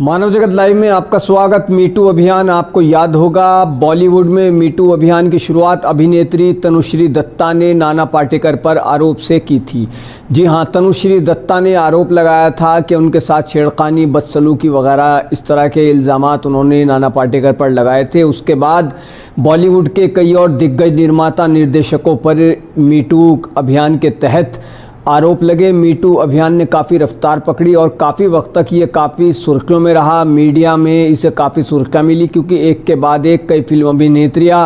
मानव जगत लाइव में आपका स्वागत। मीटू अभियान आपको याद होगा, बॉलीवुड में मीटू अभियान की शुरुआत अभिनेत्री तनुश्री दत्ता ने नाना पाटेकर पर आरोप से की थी। जी हां, तनुश्री दत्ता ने आरोप लगाया था कि उनके साथ छेड़खानी, बदसलूकी वगैरह इस तरह के इल्ज़ामात उन्होंने नाना पाटेकर पर लगाए थे। उसके बाद बॉलीवुड के कई और दिग्गज निर्माता निर्देशकों पर मीटू अभियान के तहत आरोप लगे। मीटू अभियान ने काफ़ी रफ्तार पकड़ी और काफ़ी वक्त तक ये काफ़ी सुर्खियों में रहा। मीडिया में इसे काफ़ी सुर्खियाँ मिली क्योंकि एक के बाद एक कई फिल्म अभिनेत्रियाँ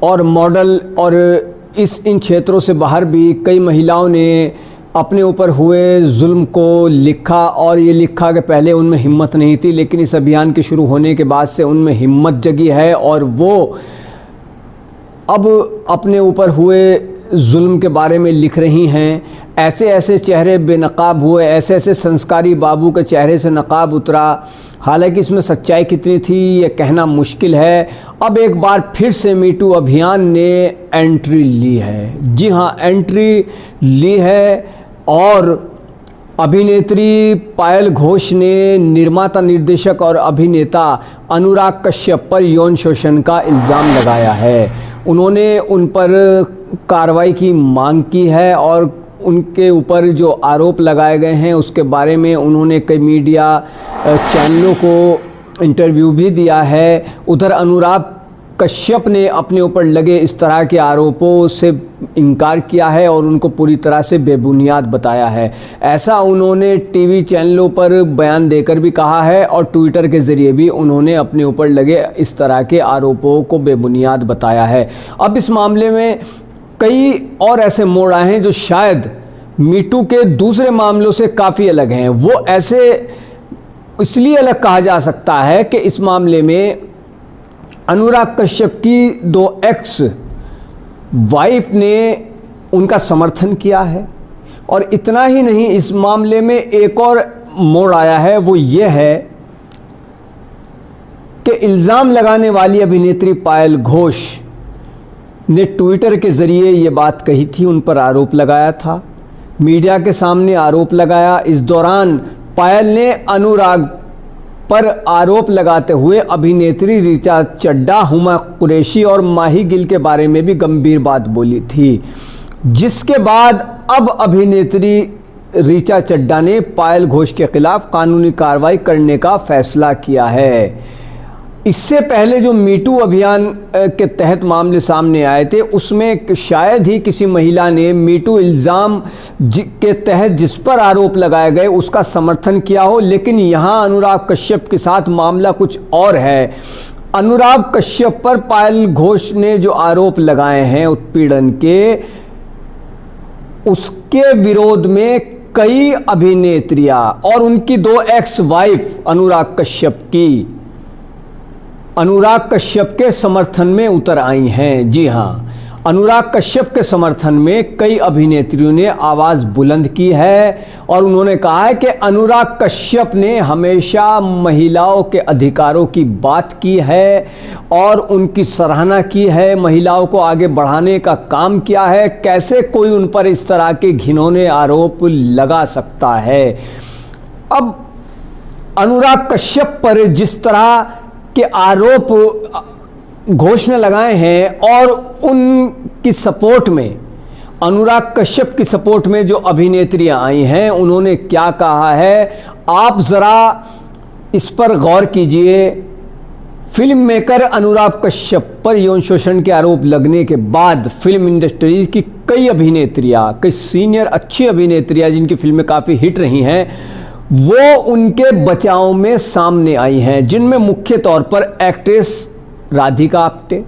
और मॉडल और इन क्षेत्रों से बाहर भी कई महिलाओं ने अपने ऊपर हुए जुल्म को लिखा और ये लिखा कि पहले उनमें हिम्मत नहीं थी, लेकिन इस अभियान के शुरू होने के बाद से उनमें हिम्मत जगी है और वो अब अपने ऊपर हुए जुल्म के बारे में लिख रही हैं। ऐसे ऐसे चेहरे बेनकाब हुए, ऐसे ऐसे संस्कारी बाबू के चेहरे से नकाब उतरा। हालांकि इसमें सच्चाई कितनी थी ये कहना मुश्किल है। अब एक बार फिर से मीटू अभियान ने एंट्री ली है। जी हाँ, एंट्री ली है और अभिनेत्री पायल घोष ने निर्माता, निर्देशक और अभिनेता अनुराग कश्यप पर यौन शोषण का इल्ज़ाम लगाया है। उन्होंने उन पर कार्रवाई की मांग की है और उनके ऊपर जो आरोप लगाए गए हैं उसके बारे में उन्होंने कई मीडिया चैनलों को इंटरव्यू भी दिया है। उधर अनुराग कश्यप ने अपने ऊपर लगे इस तरह के आरोपों से इनकार किया है और उनको पूरी तरह से बेबुनियाद बताया है। ऐसा उन्होंने टीवी चैनलों पर बयान देकर भी कहा है और ट्विटर के ज़रिए भी उन्होंने अपने ऊपर लगे इस तरह के आरोपों को बेबुनियाद बताया है। अब इस मामले में कई और ऐसे मोड़ आए हैं जो शायद मीटू के दूसरे मामलों से काफ़ी अलग हैं। वो ऐसे इसलिए अलग कहा जा सकता है कि इस मामले में अनुराग कश्यप की 2 एक्स वाइफ ने उनका समर्थन किया है और इतना ही नहीं, इस मामले में एक और मोड़ आया है। वो ये है कि इल्ज़ाम लगाने वाली अभिनेत्री पायल घोष ने ट्विटर के ज़रिए ये बात कही थी, उन पर आरोप लगाया था, मीडिया के सामने आरोप लगाया। इस दौरान पायल ने अनुराग पर आरोप लगाते हुए अभिनेत्री ऋचा चड्ढा, हुमा कुरैशी और माही गिल के बारे में भी गंभीर बात बोली थी, जिसके बाद अब अभिनेत्री ऋचा चड्ढा ने पायल घोष के खिलाफ कानूनी कार्रवाई करने का फैसला किया है। इससे पहले जो मीटू अभियान के तहत मामले सामने आए थे उसमें शायद ही किसी महिला ने मीटू इल्ज़ाम के तहत जिस पर आरोप लगाए गए उसका समर्थन किया हो, लेकिन यहाँ अनुराग कश्यप के साथ मामला कुछ और है। अनुराग कश्यप पर पायल घोष ने जो आरोप लगाए हैं उत्पीड़न के, उसके विरोध में कई अभिनेत्रियां और उनकी 2 एक्स वाइफ अनुराग कश्यप के समर्थन में उतर आई हैं। जी हाँ, अनुराग कश्यप के समर्थन में कई अभिनेत्रियों ने आवाज़ बुलंद की है और उन्होंने कहा है कि अनुराग कश्यप ने हमेशा महिलाओं के अधिकारों की बात की है और उनकी सराहना की है, महिलाओं को आगे बढ़ाने का काम किया है। कैसे कोई उन पर इस तरह के घिनौने आरोप लगा सकता है। अब अनुराग कश्यप पर जिस तरह के आरोप घोष ने लगाए हैं और उनकी सपोर्ट में, अनुराग कश्यप की सपोर्ट में जो अभिनेत्रियां आई हैं उन्होंने क्या कहा है, आप ज़रा इस पर गौर कीजिए। फिल्म मेकर अनुराग कश्यप पर यौन शोषण के आरोप लगने के बाद फिल्म इंडस्ट्री की कई अभिनेत्रियां, कई सीनियर अच्छी अभिनेत्रियां जिनकी फिल्में काफ़ी हिट रही हैं, वो उनके बचाव में सामने आई हैं, जिनमें मुख्य तौर पर एक्ट्रेस राधिका आप्टे,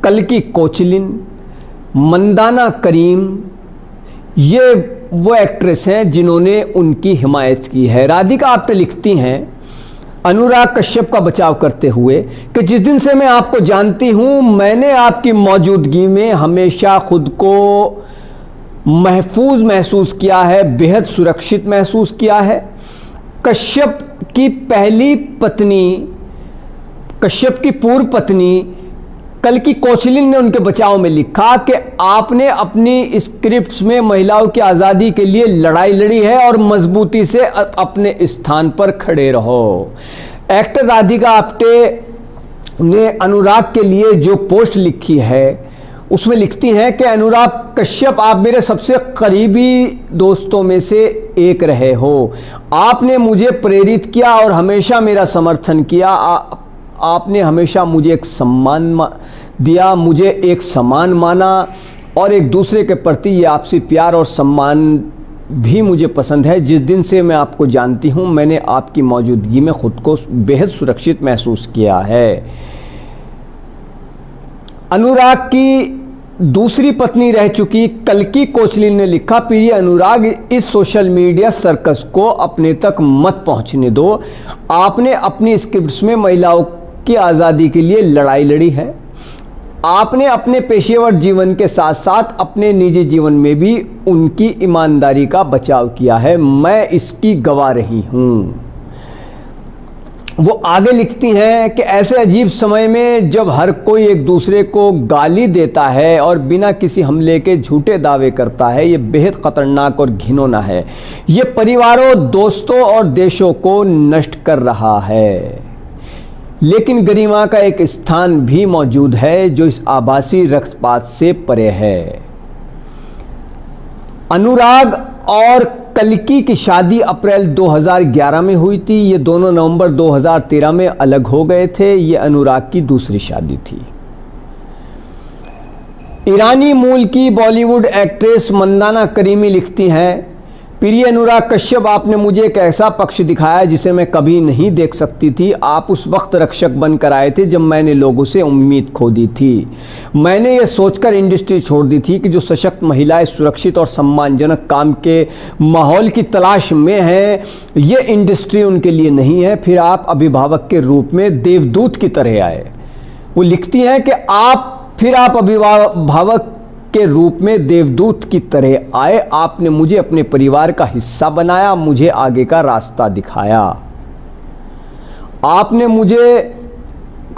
कल्की कोचलिन, मंदाना करीम, ये वो एक्ट्रेस हैं जिन्होंने उनकी हिमायत की है। राधिका आप्टे लिखती हैं अनुराग कश्यप का बचाव करते हुए कि जिस दिन से मैं आपको जानती हूं मैंने आपकी मौजूदगी में हमेशा खुद को महफूज महसूस किया है, बेहद सुरक्षित महसूस किया है। कश्यप की पूर्व पत्नी कल्कि कोचलिन ने उनके बचाव में लिखा कि आपने अपनी स्क्रिप्ट्स में महिलाओं की आज़ादी के लिए लड़ाई लड़ी है और मजबूती से अपने स्थान पर खड़े रहो। एक्टर राधिका आप्टे ने अनुराग के लिए जो पोस्ट लिखी है उसमें लिखती हैं कि अनुराग कश्यप, आप मेरे सबसे करीबी दोस्तों में से एक रहे हो। आपने मुझे प्रेरित किया और हमेशा मेरा समर्थन किया। आपने हमेशा मुझे एक सम्मान दिया, मुझे एक समान माना और एक दूसरे के प्रति ये आपसी प्यार और सम्मान भी मुझे पसंद है। जिस दिन से मैं आपको जानती हूँ मैंने आपकी मौजूदगी में खुद को बेहद सुरक्षित महसूस किया है। अनुराग की दूसरी पत्नी रह चुकी कल्कि कोचलिन ने लिखा, प्रिय अनुराग, इस सोशल मीडिया सर्कस को अपने तक मत पहुंचने दो। आपने अपनी स्क्रिप्ट्स में महिलाओं की आज़ादी के लिए लड़ाई लड़ी है। आपने अपने पेशेवर जीवन के साथ साथ अपने निजी जीवन में भी उनकी ईमानदारी का बचाव किया है। मैं इसकी गवाह रही हूँ। वो आगे लिखती हैं कि ऐसे अजीब समय में जब हर कोई एक दूसरे को गाली देता है और बिना किसी हमले के झूठे दावे करता है, ये बेहद खतरनाक और घिनौना है। ये परिवारों, दोस्तों और देशों को नष्ट कर रहा है। लेकिन गरिमा का एक स्थान भी मौजूद है जो इस आभासी रक्तपात से परे है। अनुराग और कल्कि की शादी अप्रैल 2011 में हुई थी। ये दोनों नवंबर 2013 में अलग हो गए थे। ये अनुराग की दूसरी शादी थी। ईरानी मूल की बॉलीवुड एक्ट्रेस मंदाना करीमी लिखती हैं, प्रिय अनुराग कश्यप, आपने मुझे एक ऐसा पक्ष दिखाया जिसे मैं कभी नहीं देख सकती थी। आप उस वक्त रक्षक बनकर आए थे जब मैंने लोगों से उम्मीद खो दी थी। मैंने ये सोचकर इंडस्ट्री छोड़ दी थी कि जो सशक्त महिलाएं सुरक्षित और सम्मानजनक काम के माहौल की तलाश में हैं, ये इंडस्ट्री उनके लिए नहीं है। फिर आप अभिभावक के रूप में देवदूत की तरह आए। वो लिखती हैं कि आप अभिभावक के रूप में देवदूत की तरह आए। आपने मुझे अपने परिवार का हिस्सा बनाया, मुझे आगे का रास्ता दिखाया। आपने मुझे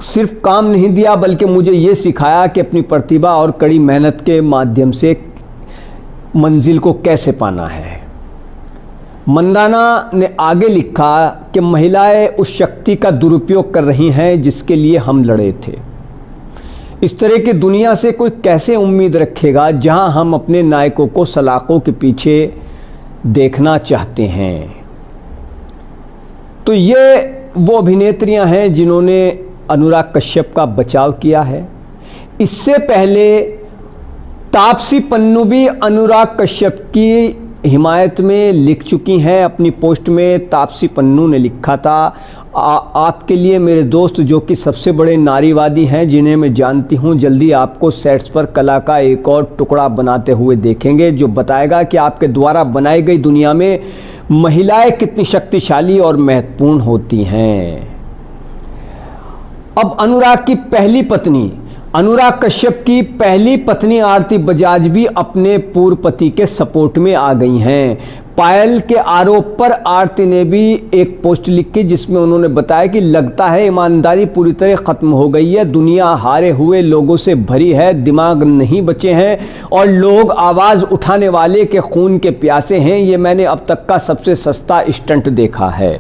सिर्फ काम नहीं दिया बल्कि मुझे ये सिखाया कि अपनी प्रतिभा और कड़ी मेहनत के माध्यम से मंजिल को कैसे पाना है। मंदाना ने आगे लिखा कि महिलाएं उस शक्ति का दुरुपयोग कर रही हैं जिसके लिए हम लड़े थे। इस तरह की दुनिया से कोई कैसे उम्मीद रखेगा जहां हम अपने नायकों को सलाखों के पीछे देखना चाहते हैं। तो ये वो अभिनेत्रियां हैं जिन्होंने अनुराग कश्यप का बचाव किया है। इससे पहले तापसी पन्नू भी अनुराग कश्यप की हिमायत में लिख चुकी हैं। अपनी पोस्ट में तापसी पन्नू ने लिखा था, आपके लिए मेरे दोस्त जो कि सबसे बड़े नारीवादी हैं जिन्हें मैं जानती हूं, जल्दी आपको सेट्स पर कला का एक और टुकड़ा बनाते हुए देखेंगे जो बताएगा कि आपके द्वारा बनाई गई दुनिया में महिलाएं कितनी शक्तिशाली और महत्वपूर्ण होती हैं। अब अनुराग कश्यप की पहली पत्नी आरती बजाज भी अपने पूर्व पति के सपोर्ट में आ गई हैं। पायल के आरोप पर आरती ने भी एक पोस्ट लिखी जिसमें उन्होंने बताया कि लगता है ईमानदारी पूरी तरह खत्म हो गई है, दुनिया हारे हुए लोगों से भरी है, दिमाग नहीं बचे हैं और लोग आवाज़ उठाने वाले के खून के प्यासे हैं। ये मैंने अब तक का सबसे सस्ता स्टंट देखा है।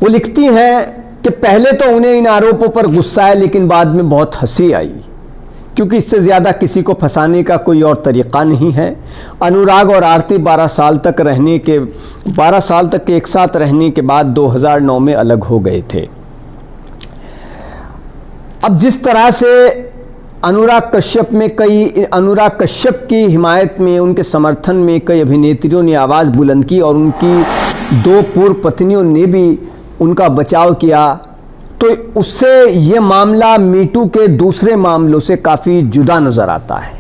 वो लिखती हैं कि पहले तो उन्हें इन आरोपों पर गुस्सा है लेकिन बाद में बहुत हंसी आई क्योंकि इससे ज़्यादा किसी को फंसाने का कोई और तरीक़ा नहीं है। अनुराग और आरती 12 साल तक एक साथ रहने के बाद 2009 में अलग हो गए थे। अब जिस तरह से अनुराग कश्यप की हिमायत में, उनके समर्थन में कई अभिनेत्रियों ने आवाज़ बुलंद की और उनकी 2 पूर्व पत्नियों ने भी उनका बचाव किया, तो उससे ये मामला मीटू के दूसरे मामलों से काफ़ी जुदा नज़र आता है।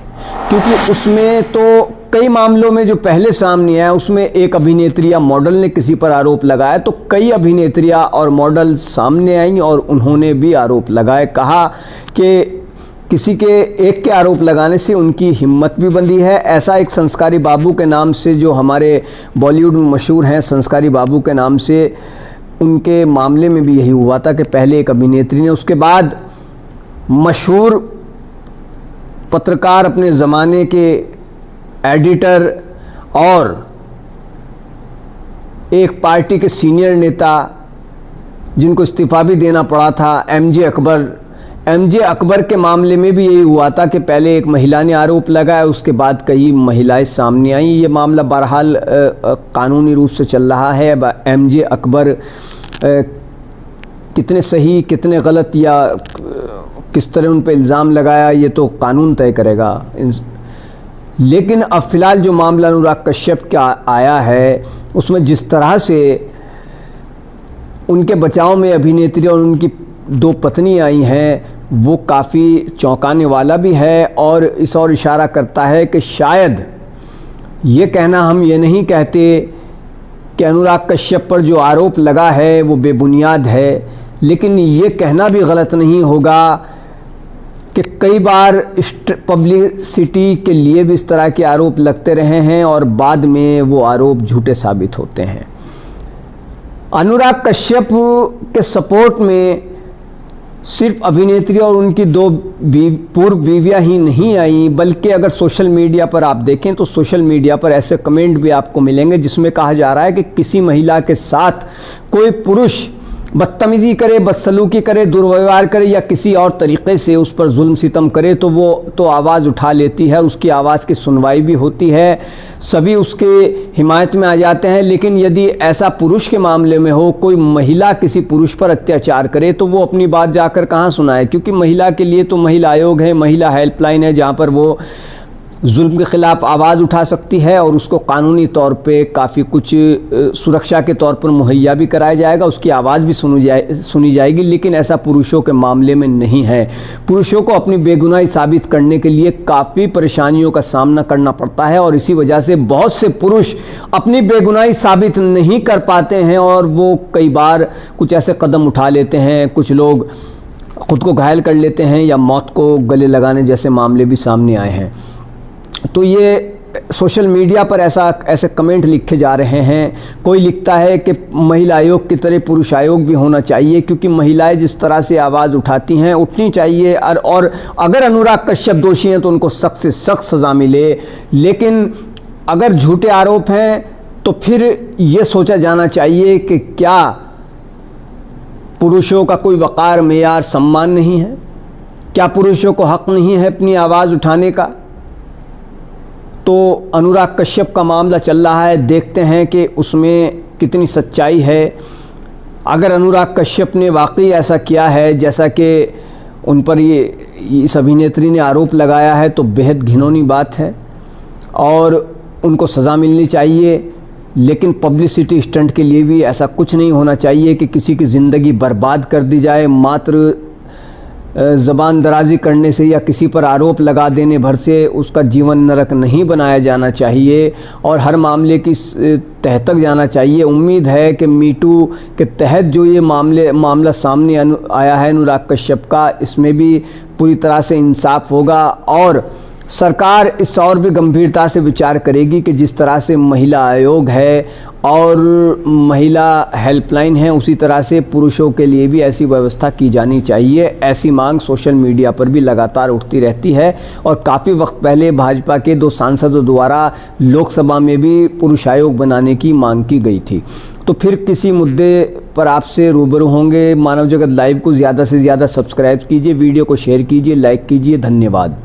क्योंकि उसमें तो कई मामलों में जो पहले सामने आया उसमें एक अभिनेत्री या मॉडल ने किसी पर आरोप लगाया, तो कई अभिनेत्रियां और मॉडल सामने आईं और उन्होंने भी आरोप लगाए। कहा कि किसी के एक के आरोप लगाने से उनकी हिम्मत भी बंधी है। ऐसा एक संस्कारी बाबू के नाम से, जो हमारे बॉलीवुड में मशहूर हैं, संस्कारी बाबू के नाम से उनके मामले में भी यही हुआ था कि पहले एक अभिनेत्री ने, उसके बाद मशहूर पत्रकार, अपने ज़माने के एडिटर और एक पार्टी के सीनियर नेता जिनको इस्तीफ़ा भी देना पड़ा था, एमजे अकबर के मामले में भी यही हुआ था कि पहले एक महिला ने आरोप लगाया, उसके बाद कई महिलाएं सामने आई। ये मामला बहरहाल कानूनी रूप से चल रहा है। अब एमजे अकबर कितने सही कितने गलत या किस तरह उन पर इल्ज़ाम लगाया, ये तो कानून तय करेगा। लेकिन अब फ़िलहाल जो मामला अनुराग कश्यप का आया है, उसमें जिस तरह से उनके बचाव में अभिनेत्री और उनकी 2 पत्नी आई हैं, वो काफ़ी चौंकाने वाला भी है और इस ओर इशारा करता है कि शायद ये कहना, हम ये नहीं कहते कि अनुराग कश्यप पर जो आरोप लगा है वो बेबुनियाद है, लेकिन ये कहना भी गलत नहीं होगा कि कई बार पब्लिसिटी के लिए भी इस तरह के आरोप लगते रहे हैं और बाद में वो आरोप झूठे साबित होते हैं। अनुराग कश्यप के सपोर्ट में सिर्फ अभिनेत्री और उनकी 2 पूर्व बीवियां ही नहीं आई, बल्कि अगर सोशल मीडिया पर आप देखें तो सोशल मीडिया पर ऐसे कमेंट भी आपको मिलेंगे जिसमें कहा जा रहा है कि किसी महिला के साथ कोई पुरुष बदतमीज़ी करे, बदसलूकी करे, दुर्व्यवहार करे या किसी और तरीक़े से उस पर जुल्म सितम करे तो वो तो आवाज़ उठा लेती है, उसकी आवाज़ की सुनवाई भी होती है, सभी उसके हिमायत में आ जाते हैं। लेकिन यदि ऐसा पुरुष के मामले में हो, कोई महिला किसी पुरुष पर अत्याचार करे, तो वो अपनी बात जाकर कहाँ सुनाए, क्योंकि महिला के लिए तो महिला आयोग है, महिला हेल्पलाइन है, जहाँ पर वो जुल्म के ख़िलाफ़ आवाज़ उठा सकती है और उसको कानूनी तौर पे काफ़ी कुछ सुरक्षा के तौर पर मुहैया भी कराया जाएगा, उसकी आवाज़ भी सुनी जाएगी। लेकिन ऐसा पुरुषों के मामले में नहीं है। पुरुषों को अपनी बेगुनाही साबित करने के लिए काफ़ी परेशानियों का सामना करना पड़ता है और इसी वजह से बहुत से पुरुष अपनी बेगुनाही साबित नहीं कर पाते हैं और वो कई बार कुछ ऐसे कदम उठा लेते हैं, कुछ लोग ख़ुद को घायल कर लेते हैं या मौत को गले लगाने जैसे मामले भी सामने आए हैं। तो ये सोशल मीडिया पर ऐसे कमेंट लिखे जा रहे हैं। कोई लिखता है कि महिला आयोग की तरह पुरुष आयोग भी होना चाहिए, क्योंकि महिलाएं जिस तरह से आवाज़ उठाती हैं उठनी चाहिए, और अगर अनुराग कश्यप दोषी हैं तो उनको सख्त से सख्त सज़ा मिले। लेकिन अगर झूठे आरोप हैं तो फिर ये सोचा जाना चाहिए कि क्या पुरुषों का कोई वक़ार, मेयार, सम्मान नहीं है? क्या पुरुषों को हक़ नहीं है अपनी आवाज़ उठाने का? तो अनुराग कश्यप का मामला चल रहा है, देखते हैं कि उसमें कितनी सच्चाई है। अगर अनुराग कश्यप ने वाकई ऐसा किया है जैसा कि उन पर इस अभिनेत्री ने आरोप लगाया है, तो बेहद घिनौनी बात है और उनको सज़ा मिलनी चाहिए। लेकिन पब्लिसिटी स्टंट के लिए भी ऐसा कुछ नहीं होना चाहिए कि किसी की ज़िंदगी बर्बाद कर दी जाए मात्र ज़बान दराजी करने से या किसी पर आरोप लगा देने भर से। उसका जीवन नरक नहीं बनाया जाना चाहिए और हर मामले की तह तक जाना चाहिए। उम्मीद है कि मीटू के तहत जो ये मामला सामने आया है अनुराग कश्यप का, इसमें भी पूरी तरह से इंसाफ होगा और सरकार इस और भी गंभीरता से विचार करेगी कि जिस तरह से महिला आयोग है और महिला हेल्पलाइन है, उसी तरह से पुरुषों के लिए भी ऐसी व्यवस्था की जानी चाहिए। ऐसी मांग सोशल मीडिया पर भी लगातार उठती रहती है और काफ़ी वक्त पहले भाजपा के 2 सांसदों द्वारा लोकसभा में भी पुरुष आयोग बनाने की मांग की गई थी। तो फिर किसी मुद्दे पर आपसे रूबरू होंगे। मानव जगत लाइव को ज़्यादा से ज़्यादा सब्सक्राइब कीजिए, वीडियो को शेयर कीजिए, लाइक कीजिए। धन्यवाद।